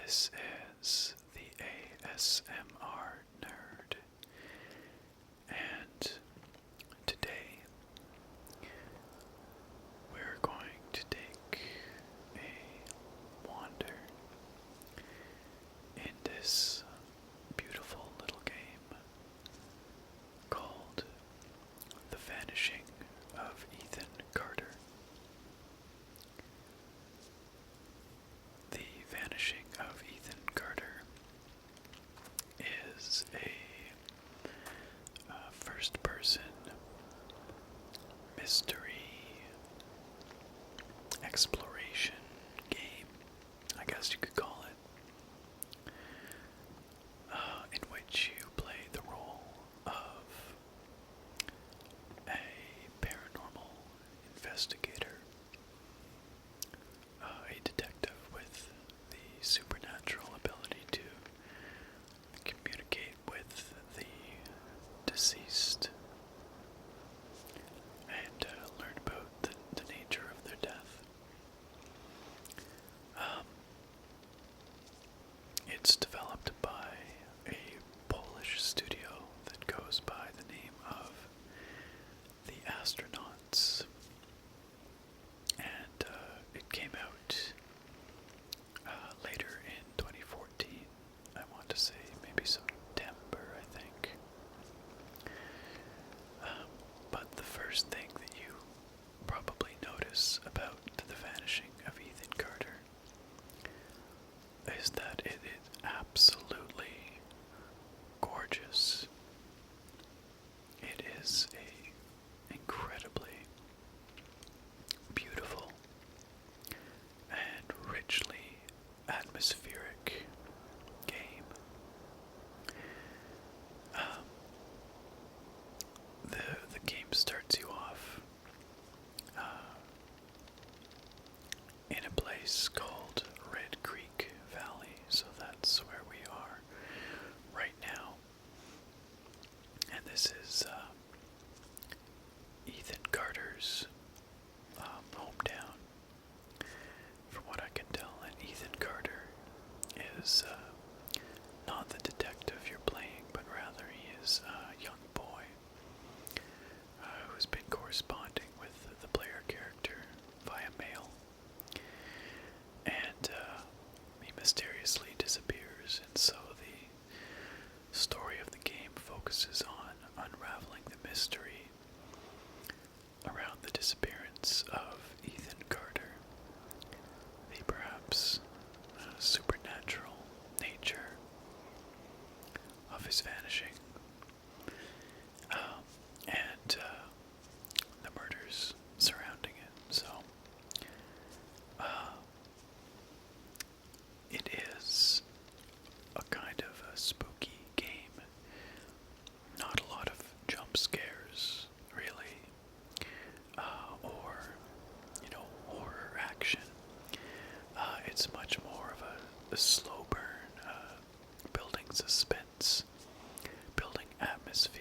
This is the ASMR Nerd, and today we're going to take a wander in this beautiful little game called The Vanishing of Ethan Carter. The Vanishing of Ethan Carter is a first-person mystery exploration game, I guess you could call it, in which you play the role of a paranormal investigator, a detective with the supernatural ability to communicate with the deceased and learn about the nature of their death. It's developed by a Polish studio that goes by the name of the Astronauts, and it came out later in 2014. I want to say maybe September, I think. But the first thing that you probably notice about The Vanishing of Ethan Carter is that it is absolutely gorgeous. It is a incredibly beautiful and richly atmospheric game. The game starts you off in a place called Red Creek Valley, so that's where we are right now. And this is Ethan Carter's hometown, from what I can tell. And Ethan Carter is not the detective you're playing, but rather he is a young boy who's been corresponding with the player character via mail. And he mysteriously disappears, and so the story of the game focuses on unraveling the mystery around the disappearance of Ethan Carter, the perhaps supernatural nature of his vanishing, and the murders surrounding it. So, it is a kind of a spooky game. Not a lot of jump scares, really, or, horror action. It's much more of a slow burn, building suspense, building atmosphere,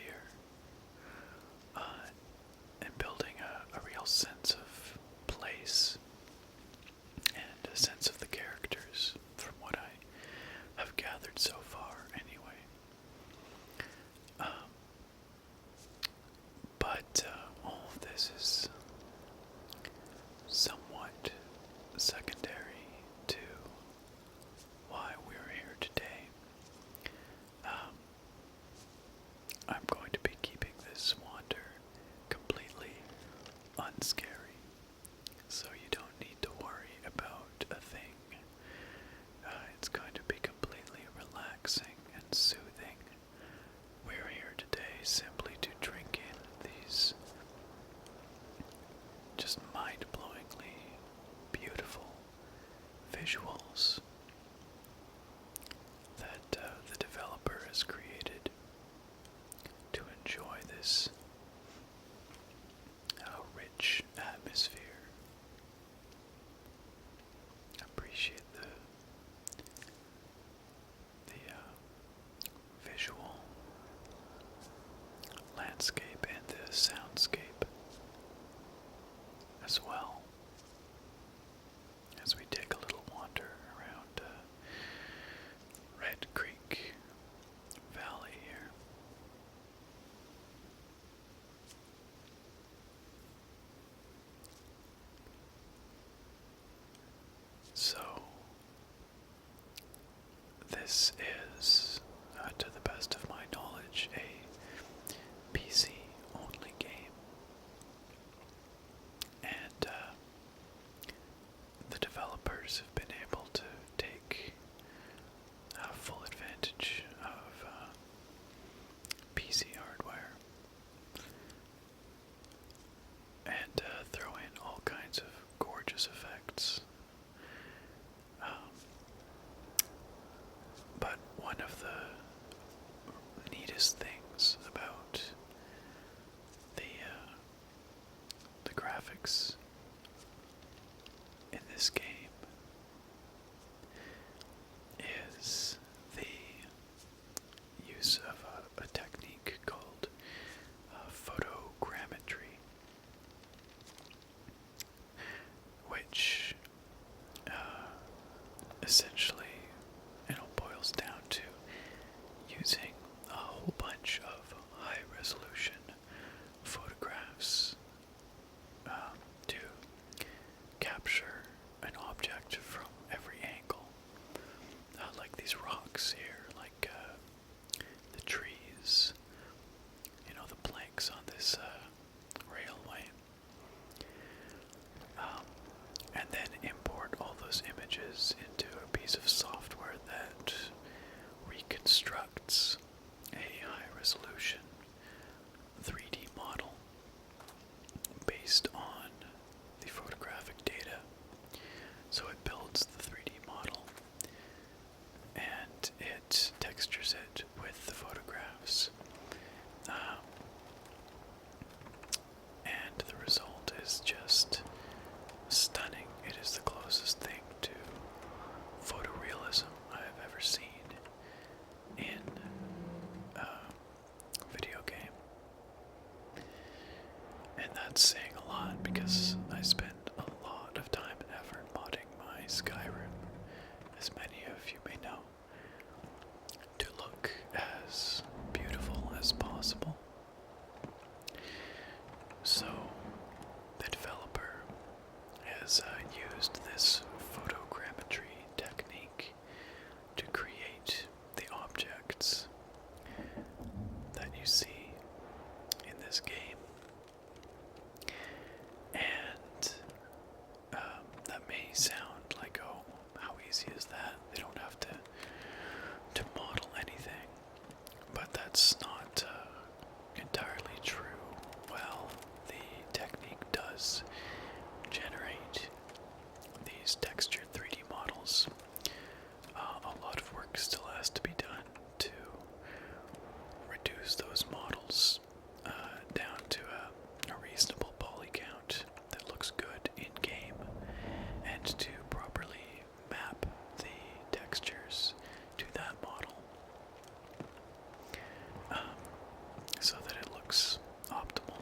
and building a real sense of place and a sense of the characters, from what I have gathered so far, anyway. But all of this is somewhat secondary to why we're here today. I'm going to be keeping this wander completely unscary, so you don't need to worry about a thing. It's going to be completely relaxing and soothing. We're here today simply to drink in these just mind-blowingly beautiful visuals that the developer has created to enjoy this rich atmosphere. Appreciate the visual landscape and the soundscape as well, as we take a little wander around this is, to the best of my knowledge, a PC-only game. And the developers have been able to take full advantage of PC hardware and throw in all kinds of gorgeous effects. But one of the neatest things about the graphics in this game is the use of a technique called photogrammetry, which essentially boils down to using a whole bunch of high-resolution photographs to capture an object from every angle, like these rocks here, like the trees, the planks on this railway, and then import all those images into a piece of software that reconstructs a high-resolution 3D model based on the photographic data. So it builds the 3D model and it textures it with the photographs. And the result is just stunning. It is the closest thing to photorealism I've ever seen in a video game. And that's saying a lot because I spend a lot of time and effort modding my Skyrim, as many of you may know, to look as beautiful as possible. So, the developer has used this photogrammetry technique to create the objects that you see in this game. And that may sound like, oh, how easy is that? They don't have to model anything. But that's not entirely true. Well, the technique does generate these textured 3D models. A lot of work still has to be done to reduce those models down to a reasonable poly count that looks good in game, and to properly map the textures to that model so that it looks optimal.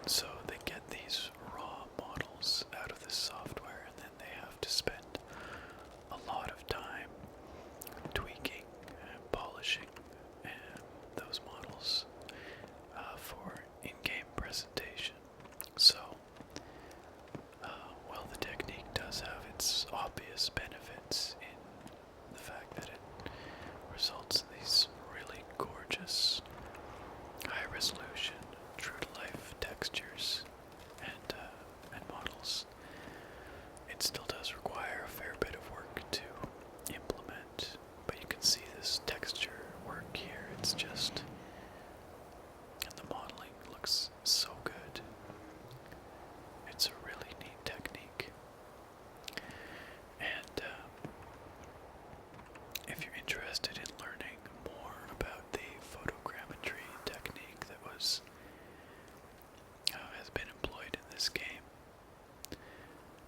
So they get these raw models out of this software, and then they have to spend a lot of time tweaking and polishing those models for in-game presentation. So, while the technique does have its obvious benefits in the fact that it results in these really gorgeous, high-resolution, true-to-life textures and models, it still does require a fair bit of work to implement. But you can see this texture work here. It's just, and the modeling looks so good. It's a really neat technique. And if you're interested in learning more about the photogrammetry technique that has been employed in this game,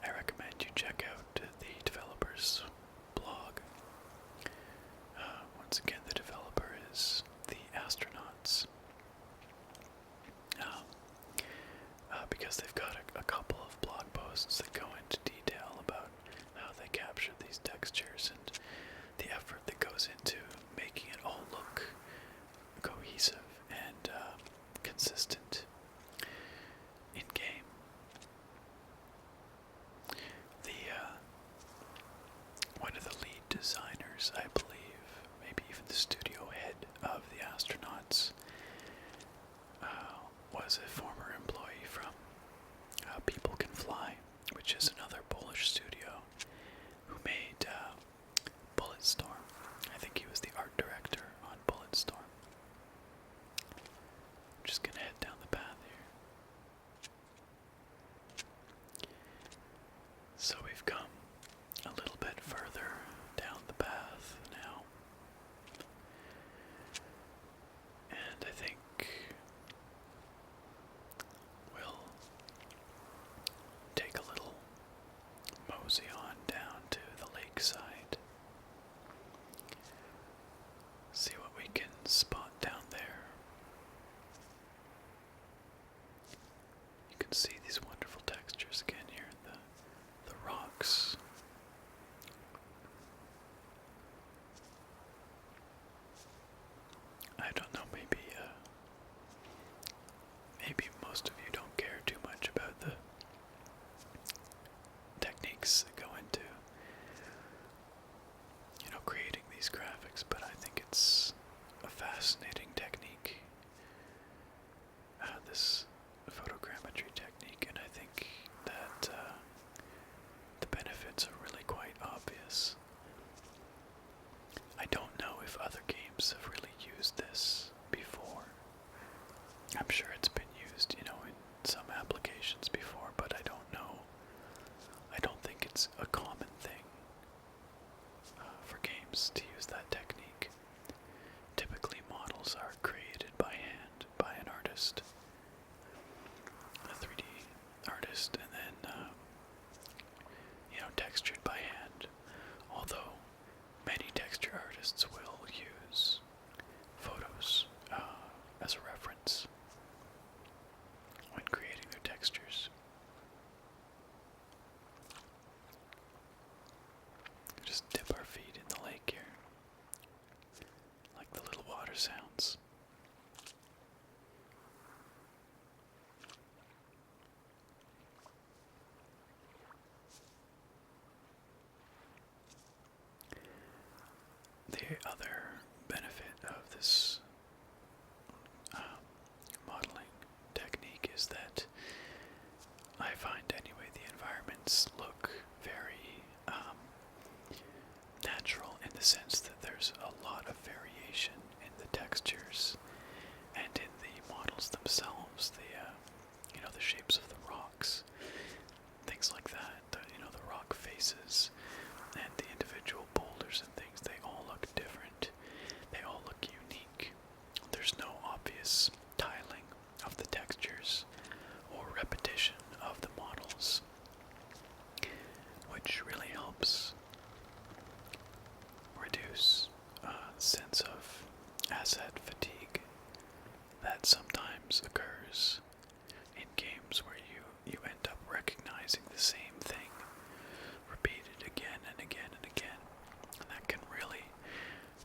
I recommend you check out the developer's blog. Once again, the developer is the Astronauts, because they've got a couple of blog posts that go into detail about how they capture these textures and the effort that goes into making it all look cohesive and consistent in game. One of the lead designers which is another Polish studio who made Bulletstorm. I think he was the art director on Bulletstorm. I'm just gonna head down the path here. So we've come a little bit further down the path now. And I think we'll take a little mosey on down to the lakeside. See what we can spot down there. You can see these wonderful textures again here in the rocks. I don't know, maybe most of you don't care too much about the techniques that go into, creating these graphics, but I think it's a fascinating technique, this photogrammetry technique, and I think that the benefits are really quite obvious. I don't know if other games have really used this before. I'm sure it's been used, in some applications before, but I don't know. I don't think it's a common thing for games to use that technique. Typically, models are created by hand by an artist, a 3D artist, and then textured by hand. Although many texture artists will use photos as a reference when creating their textures. Just dip our feet in the lake here, like the little water sounds. The other benefit of this modeling technique is that I find anyway the environments look very natural in the sense that there's a lot of variation in the textures and in the models themselves, the shapes of the rocks, things like that, the rock faces and the individual boulders and things, they all look different, they all look unique. There's no obvious tiling of the textures or repetition of the models, which really helps reduce a sense of asset fatigue that sometimes occurs in games where you end up recognizing the same thing repeated again and again and again, and that can really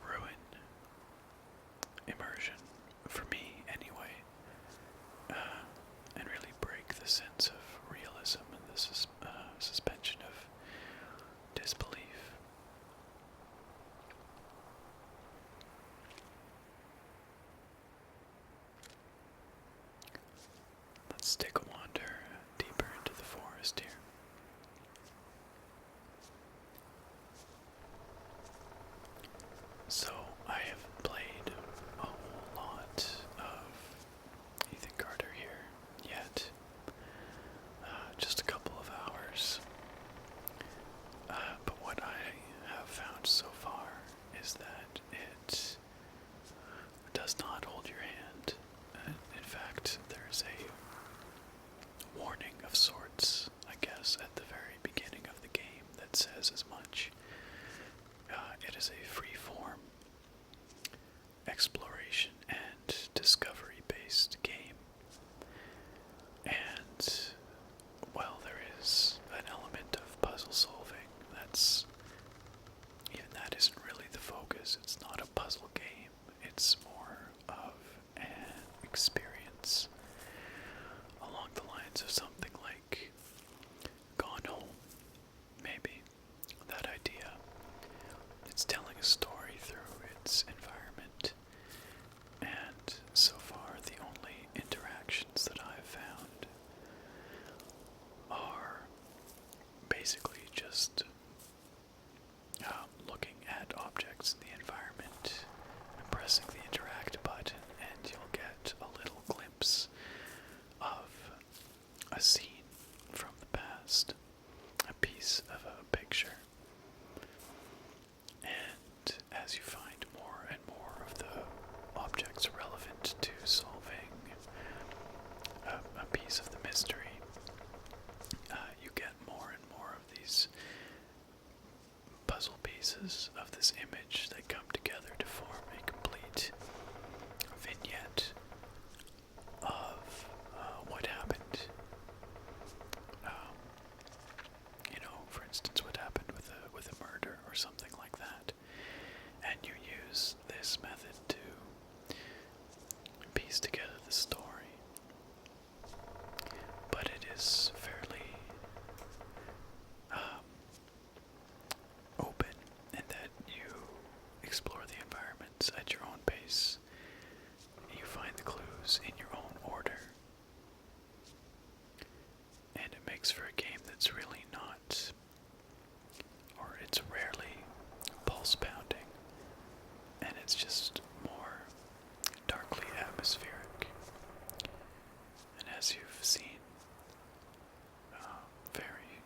ruin immersion, for me anyway, and really break the sense of realism and the suspension of disbelief. Let's take a wander deeper into the forest here. So, I haven't played a whole lot of Ethan Carter here yet. Just a couple of hours. But what I have found so far is that it does not hold your hand. In fact, there's a warning of sorts, I guess, at the very beginning of the game that says as much. It is a free-form exploration and discovery-based game. And while there is an element of puzzle solving, that isn't really the focus. It's not a puzzle game. It's more of an experience along the lines of something like Gone Home, maybe. That idea. It's telling a story through its environment basically just looking at objects in the environment and pressing the interact button, and you'll get a little glimpse of a scene from the past, a piece of a picture. And as you find more and more of the objects relevant to solving a piece of the mystery, you get more and more of these puzzle pieces of this image that come together to form a complete vignette of what happened. For instance, what happened with a murder or something like that. And you use this method to piece together the story. But it is fairly open in that you explore the environments at your own pace. You find the clues in your own order. And it makes for a game that's really not, or it's rarely pulse pounding, and it's just more darkly atmospheric. And as you've seen, very,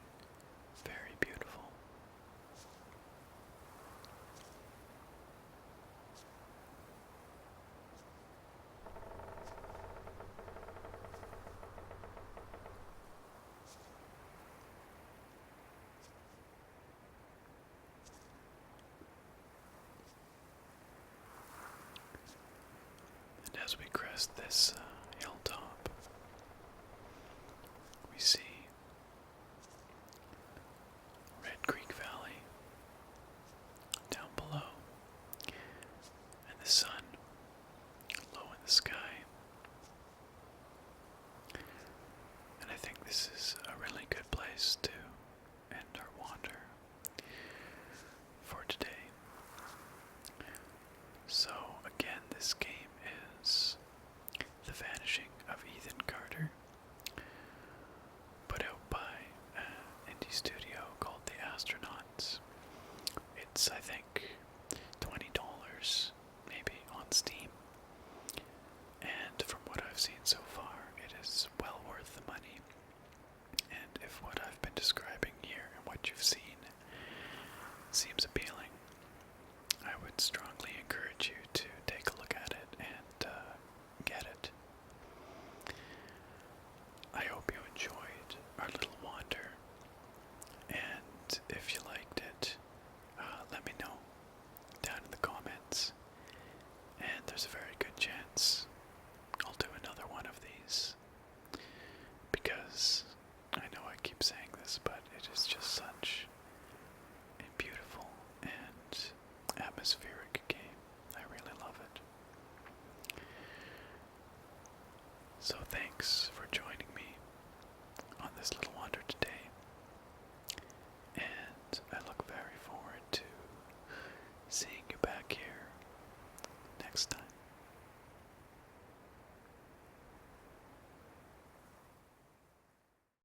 very beautiful. And as we crest this hilltop,